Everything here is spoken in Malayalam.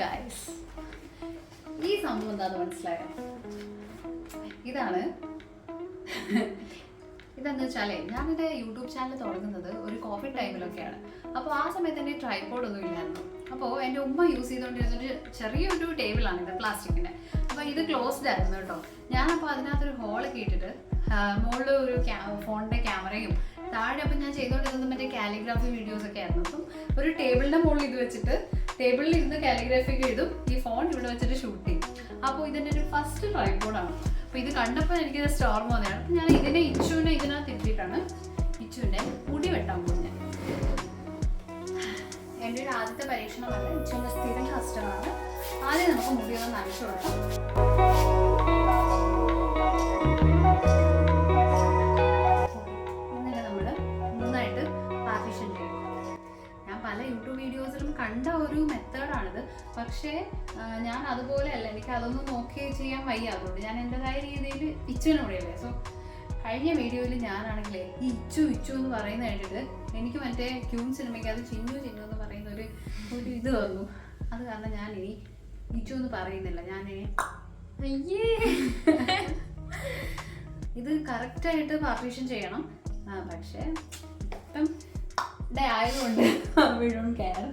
ഗൈസ്, ഈ സംഭവം എന്താണെന്ന് മനസ്സിലായോ? ഇതെന്ന് വെച്ചാലേ, ഞാനെൻ്റെ യൂട്യൂബ് ചാനൽ തുടങ്ങുന്നത് ഒരു കോവിഡ് ടൈമിലൊക്കെയാണ്. അപ്പോൾ ആ സമയത്ത് എൻ്റെ ട്രൈപോഡൊന്നും ഇല്ലായിരുന്നു. അപ്പോൾ എൻ്റെ ഉമ്മ യൂസ് ചെയ്തുകൊണ്ടിരുന്നൊരു ചെറിയൊരു ടേബിളാണ് ഇത്, പ്ലാസ്റ്റിക്കിൻ്റെ. അപ്പോൾ ഇത് ക്ലോസ്ഡ് ആയിരുന്നു കേട്ടോ. ഞാനപ്പോൾ അതിനകത്തൊരു ഹോളൊക്കെ ഇട്ടിട്ട് മുകളിൽ ഒരു ഫോണിൻ്റെ ക്യാമറയും താഴെ അപ്പം ഞാൻ ചെയ്തുകൊണ്ടിരുന്നത് മറ്റേ കാലിഗ്രാഫി വീഡിയോസൊക്കെ ആയിരുന്നു. അപ്പം ഒരു ടേബിളിൻ്റെ മുകളിൽ ഇത് വെച്ചിട്ട് ടേബിളിൽ ഇരുന്ന് കാലിഗ്രാഫി എഴുതും, ഈ ഫോൺ ഇവിടെ വെച്ചിട്ട് ഷൂട്ട് ചെയ്യും. അപ്പോൾ ഇതിൻ്റെ ഒരു ഫസ്റ്റ് ട്രൈപോഡാണ്. അപ്പോൾ ഇത് കണ്ടപ്പോൾ എനിക്കിത് ഓർമ്മ വന്നതാണ്. അപ്പം ഞാൻ ഇച്ചുവിനെ ഇതിനകത്ത് ഇട്ടിട്ടാണ് ഇച്ചുവിൻ്റെ മുടി വെട്ടാൻ പോകുന്നത്. എൻ്റെ ഒരു ആദ്യത്തെ പരീക്ഷണമല്ല, ഇച്ചുവിൻ്റെ സ്ഥിരം കസ്റ്റമറാണ്. ആദ്യം നമുക്ക് മുടിയൊന്ന് നനച്ചു കൊടുക്കാം. ഇന്നലെ നമ്മൾ നന്നായിട്ട് പാർട്ടീഷൻ ചെയ്യും. ഞാൻ പല യൂട്യൂബ് വീഡിയോസിലും കണ്ട ഒരു മെത്തേഡാണിത്. പക്ഷേ ഞാൻ അതുപോലെയല്ല, എനിക്ക് അതൊന്നും നോക്കി ചെയ്യാൻ വയ്യ. അതുകൊണ്ട് ഞാൻ എൻ്റെതായ രീതിയിൽ ഇച്ചുവിനെ കൂടെയല്ലേ. സോ കഴിഞ്ഞ വീഡിയോയിൽ ഞാനാണെങ്കിലേ ഈ ഇച്ചു എന്ന് പറയുന്ന കേട്ടിട്ട് എനിക്ക് മറ്റേ ക്യൂൻ സിനിമയ്ക്ക് അത് ചിന്നു എന്ന് പറയുന്ന ഒരു ഇത് വന്നു. അത് കാരണം ഞാൻ ഇനി ഇച്ചു എന്ന് പറയുന്നില്ല, ഞാൻ അയ്യേ ഇത് കറക്റ്റായിട്ട് പാർട്ടീഷൻ ചെയ്യണം. പക്ഷേ ഇപ്പം ഡേ ആയതുകൊണ്ട് വീഴും കെയർ.